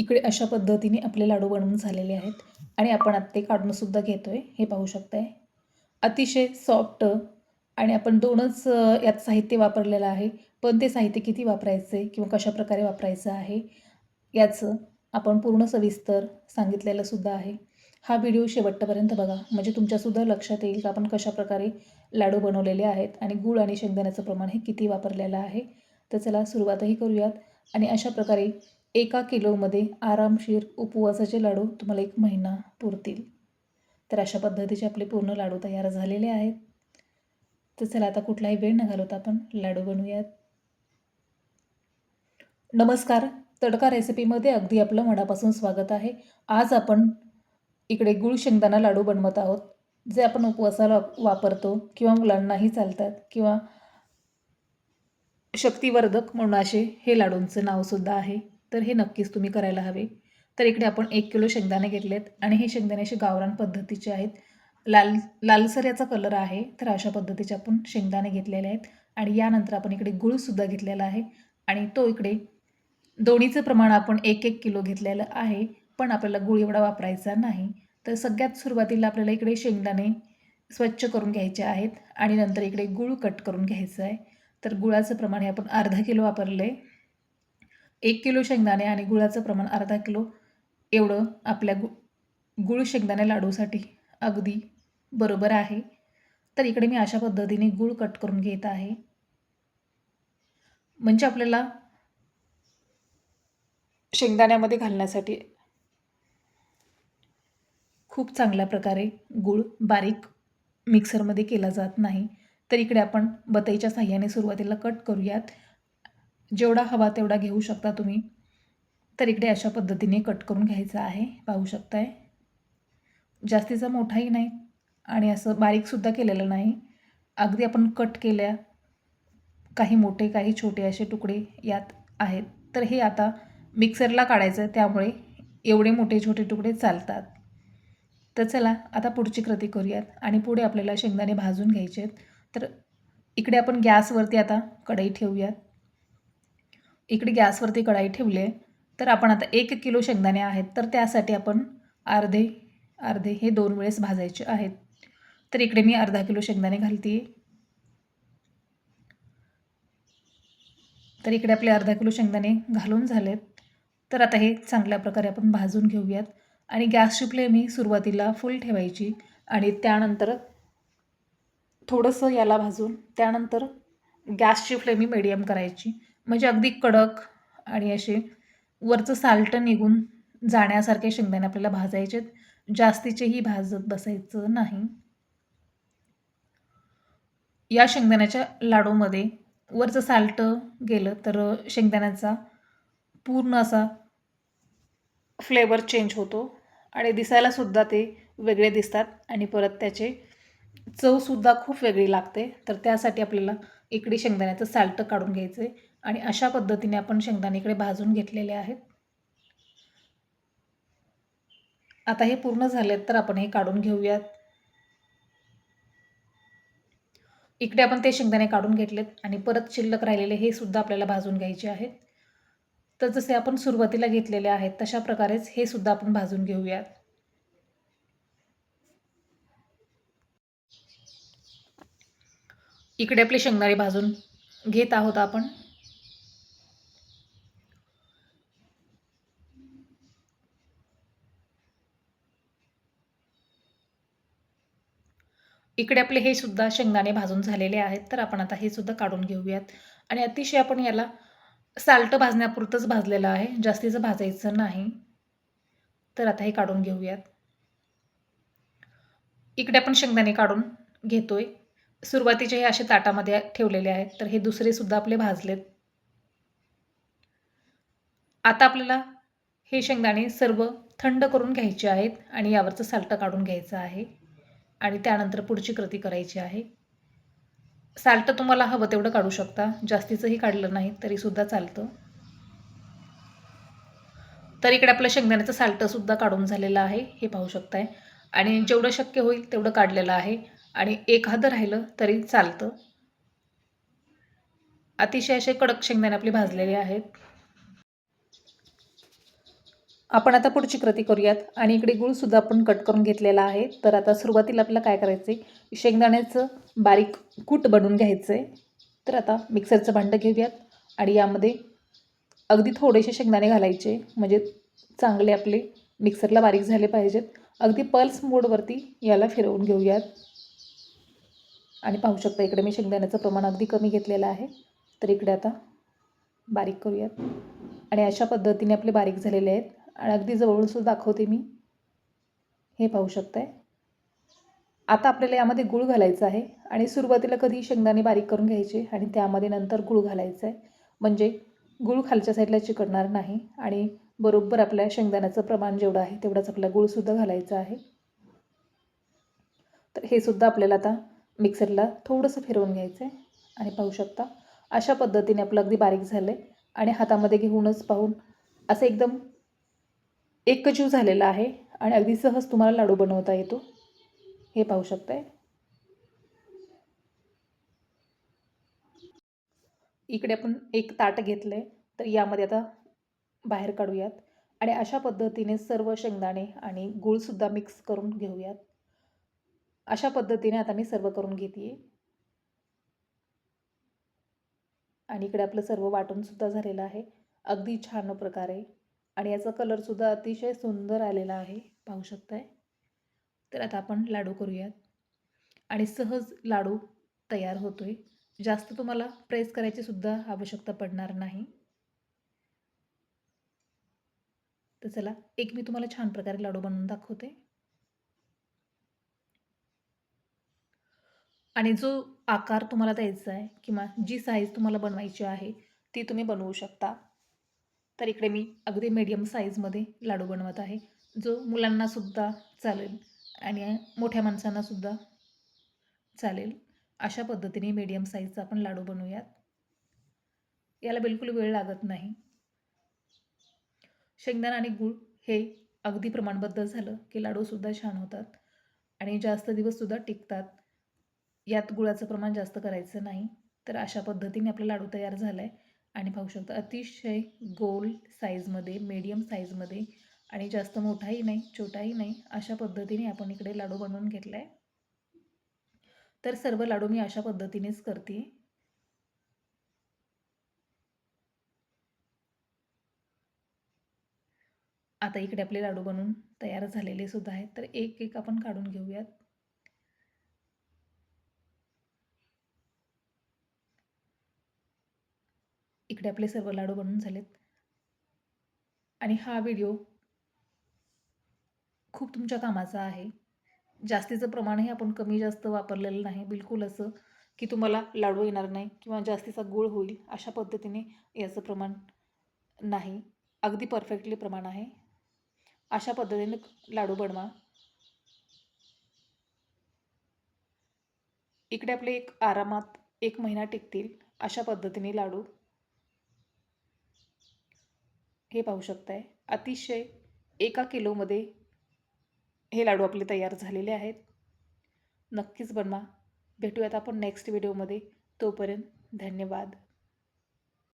इकडे अशा पद्धतीने आपले लाडू बनवून झालेले आहेत आणि आपण आता ते काढूनसुद्धा घेतो आहे, हे पाहू शकताय. अतिशय सॉफ्ट आणि आपण दोनच यात साहित्य वापरलेलं आहे. पण ते साहित्य किती वापरायचं आहे किंवा कशाप्रकारे वापरायचं आहे याचं आपण पूर्ण सविस्तर सांगितलेलं सुद्धा आहे. हा व्हिडिओ शेवटपर्यंत बघा, म्हणजे तुमच्यासुद्धा लक्षात येईल की आपण कशाप्रकारे लाडू बनवलेले आहेत आणि गूळ आणि शेंगदाण्याचं प्रमाण हे किती वापरलेलं आहे. तर चला सुरुवातही करूयात. आणि अशा प्रकारे 1 किलोमध्ये आरामशीर उपवासाचे लाडू तुम्हाला 1 महिना पुरतील. तर अशा पद्धतीचे आपले पूर्ण लाडू तयार झालेले आहेत. तर चला आता कुठलाही वेळ न घालवता आपण लाडू बनवूयात. नमस्कार, तडका रेसिपीमध्ये अगदी आपलं मनापासून स्वागत आहे. आज आपण इकडे गूळ शेंगदाणा लाडू बनवत आहोत, जे आपण उपवासाला वापरतो किंवा मुलांनाही चालतात किंवा शक्तिवर्धक म्हणून असे हे लाडूंचं नावसुद्धा आहे. तर हे नक्कीच तुम्ही करायला हवे. तर इकडे आपण 1 किलो शेंगदाणे घेतलेत आणि हे शेंगदाणे असे गावरान पद्धतीचे आहेत. लालसर याचा कलर आहे. तर अशा पद्धतीचे आपण शेंगदाणे घेतलेले आहेत आणि यानंतर आपण इकडे गूळसुद्धा घेतलेला आहे आणि तो इकडे दोन्हीचं प्रमाण आपण 1-1 किलो घेतलेलं आहे. पण आपल्याला गूळ एवढा वापरायचा नाही. तर सगळ्यात सुरुवातीला आपल्याला इकडे शेंगदाणे स्वच्छ करून घ्यायचे आहेत आणि नंतर इकडे गूळ कट करून घ्यायचं आहे. तर गुळाचं प्रमाण हे आपण अर्धा किलो वापरलं आहे. 1 किलो शेंगदाणे आणि गुळाचं प्रमाण अर्धा किलो एवढं आपल्या गूळ शेंगदाणे लाडूसाठी अगदी बरोबर आहे. तर इकडे मी अशा पद्धतीने गूळ कट करून घेत आहे. म्हणजे आपल्याला शेंगदाण्यामध्ये घालण्यासाठी खूप चांगल्या प्रकारे गूळ बारीक मिक्सरमध्ये केला जात नाही. तर इकडे आपण बताईच्या साह्याने सुरुवातीला कट करूयात. जेवढा हवा तेवढा घेऊ शकता तुम्ही. तर इकडे अशा पद्धतीने कट करून घ्यायचं आहे, पाहू शकताय. जास्तीचा मोठाही नाही आणि असं बारीकसुद्धा केलेलं नाही. अगदी आपण कट केल्या, काही मोठे काही छोटे असे तुकडे यात आहेत. तर हे आता मिक्सरला काढायचं आहे, त्यामुळे एवढे मोठे छोटे तुकडे चालतात. तर चला आता पुढची कृती करूयात आणि पुढे आपल्याला शेंगदाणे भाजून घ्यायचे आहेत. तर इकडे आपण गॅसवरती आता कढई ठेवूयात. इकडे गॅसवरती कढई ठेवली आहे. तर आपण आता 1 किलो शेंगदाणे आहेत, तर त्यासाठी आपण अर्धे अर्धे हे 2 वेळेस भाजायचे आहेत. तर इकडे मी अर्धा किलो शेंगदाणे घालते. तर इकडे आपले अर्धा किलो शेंगदाणे घालून झालेत. तर आता हे चांगल्या प्रकारे आपण भाजून घेऊयात आणि गॅसची फ्लेम ही सुरुवातीला फुल ठेवायची आणि त्यानंतर थोडंसं याला भाजून त्यानंतर गॅसची फ्लेम ही मीडियम करायची. म्हणजे अगदी कडक आणि असे वरचं साल्ट निघून जाण्यासारखे शेंगदाणे आपल्याला भाजायचे. जास्तीचेही भाजत बसायचं नाही. या शेंगदाण्याच्या लाडूमध्ये वरचं साल्ट गेलं तर शेंगदाण्याचा पूर्ण असा फ्लेवर चेंज होतो आणि दिसायलासुद्धा ते वेगळे दिसतात आणि परत त्याचे चवसुद्धा खूप वेगळी लागते. तर त्यासाठी आपल्याला इकडे शेंगदाण्याचं साल्ट काढून घ्यायचं आहे आणि अशा पद्धतीने आपण शेंगदाणे इकडे भाजून घेतलेले आहेत. आता हे पूर्ण झालेत तर आपण हे काढून घेऊयात. इकडे आपण ते शेंगदाणे काढून घेतलेत आणि परत शिल्लक राहिलेले हे सुद्धा आपल्याला भाजून घ्यायचे आहेत. तर जसे आपण सुरुवातीला घेतलेले आहेत तशा प्रकारेच हे सुद्धा आपण भाजून घेऊयात. इकडे आपले शेंगदाणे भाजून घेत आहोत आपण. इकडे आपले हे सुद्धा शेंगदाणे भाजून झालेले आहेत. तर आपण आता हे सुद्धा काढून घेऊयात आणि अतिशय आपण याला साल्ट भाजण्यापुरतंच भाजलेलं आहे, जास्तीचं भाजायचं नाही. तर आता हे काढून घेऊयात. इकडे आपण शेंगदाणे काढून घेतोय. सुरुवातीचे हे असे ताटामध्ये ठेवलेले आहेत. तर हे दुसरे सुद्धा आपले भाजलेत. आता आपल्याला हे शेंगदाणे सर्व थंड करून घ्यायचे आहेत आणि यावरचं साल्ट काढून घ्यायचं आहे आणि त्यानंतर पुढची कृती करायची आहे. साल्ट तुम्हाला हवं तेवढं काढू शकता, जास्तीचंही काढलं नाही तरीसुद्धा चालतं. तर इकडे आपलं शेंगदाण्याचं साल्टसुद्धा काढून झालेलं आहे, हे पाहू शकताय आणि जेवढं शक्य होईल तेवढं काढलेलं आहे आणि एखादं राहिलं तरी चालतं. अतिशय असे कडक शेंगदाणे आपले भाजलेले आहेत. आपण आता पुढची कृती करूयात आणि इकडे गूळसुद्धा आपण कट करून घेतलेला आहे. तर आता सुरुवातीला आपल्याला काय करायचं आहे, शेंगदाण्याचं बारीक कूट बनवून घ्यायचं आहे. तर आता मिक्सरचं भांडं घेऊयात आणि यामध्ये अगदी थोडेसे शेंगदाणे घालायचे, म्हणजे चांगले आपले मिक्सरला बारीक झाले पाहिजेत. अगदी पल्स मोडवरती याला फिरवून घेऊयात आणि पाहू शकता इकडे मी शेंगदाण्याचं प्रमाण अगदी कमी घेतलेलं आहे. तर इकडे आता बारीक करूयात आणि अशा पद्धतीने आपले बारीक झालेले आहेत आणि अगदी जवळूनसुद्धा दाखवते मी, हे पाहू शकताय. आता आपल्याला यामध्ये गूळ घालायचा आहे आणि सुरुवातीला कधी शेंगदाणे बारीक करून घ्यायचे आणि त्यामध्ये नंतर गूळ घालायचं आहे, म्हणजे गूळ खालच्या साईडला चिकटणार नाही आणि बरोबर आपल्या शेंगदाण्याचं प्रमाण जेवढं आहे तेवढाच आपल्याला गूळसुद्धा घालायचा आहे. तर हे सुद्धा आपल्याला आता मिक्सरला थोडंसं फिरवून घ्यायचं आहे आणि पाहू शकता अशा पद्धतीने आपलं अगदी बारीक झालं आहे आणि हातामध्ये घेऊनच पाहून असं एकदम एकजीव झालेला आहे आणि अगदी सहज तुम्हाला लाडू बनवता येतो, हे पाहू शकताय. इकडे आपण एक ताट घेतलं आहे, तर यामध्ये आता बाहेर काढूयात आणि अशा पद्धतीने सर्व शेंगदाणे आणि गूळसुद्धा मिक्स करून घेऊयात. अशा पद्धतीने आता मी सर्व करून घेते आहे आणि इकडे आपलं सर्व वाटूनसुद्धा झालेलं आहे अगदी छान प्रकारे आणि याचा कलरसुद्धा अतिशय सुंदर आलेला आहे, पाहू शकताय. तर आता आपण लाडू करूयात आणि सहज लाडू तयार होतोय. जास्त तुम्हाला प्रेस करायची सुद्धा आवश्यकता पडणार नाही. तर चला एक मी तुम्हाला छान प्रकारे लाडू बनवून दाखवते आणि जो आकार तुम्हाला द्यायचा आहे किंवा जी साईज तुम्हाला बनवायची आहे ती तुम्ही बनवू शकता. तर इकडे मी अगदी मीडियम साईजमध्ये लाडू बनवत आहे, जो मुलांनासुद्धा चालेल आणि मोठ्या माणसांनासुद्धा चालेल. अशा पद्धतीने मीडियम साईजचा आपण लाडू बनवूयात. याला बिलकुल वेळ लागत नाही. शेंगदाणा आणि गूळ हे अगदी प्रमाणबद्ध झालं की लाडूसुद्धा छान होतात आणि जास्त दिवससुद्धा टिकतात. यात गुळाचं प्रमाण जास्त करायचं नाही. तर अशा पद्धतीने आपला लाडू तयार झाला आहे आणि पाहू शकता अतिशय गोल साईजमध्ये, मीडियम साईजमध्ये आणि जास्त मोठाही नाही, छोटाही नाही, अशा पद्धतीने आपण इकडे लाडू बनवून घेतला आहे. तर सर्व लाडू मी अशा पद्धतीनेच करते. आता इकडे आपले लाडू बनवून तयार झालेले सुद्धा आहेत, तर एक एक आपण काढून घेऊयात. इकडे आपले सर्व लाडू बनवून झालेत आणि हा व्हिडिओ खूप तुमच्या कामाचा आहे. जास्तीचं प्रमाणही आपण कमी जास्त वापरलेलं नाही, बिलकुल असं की तुम्हाला लाडू येणार नाही किंवा जास्तीचा गूळ होईल अशा पद्धतीने याचं प्रमाण नाही. अगदी परफेक्टली प्रमाण आहे. अशा पद्धतीने लाडू बनवा. इकडे आपले एक आरामात 1 महिना टिकतील अशा पद्धतीने लाडू, हे पाहू शकताय. अतिशय 1 किलोमध्ये हे लाडू आपले तयार झालेले आहेत. नक्कीच बनवा. भेटूयात आपण नेक्स्ट व्हिडिओमध्ये. तोपर्यंत धन्यवाद.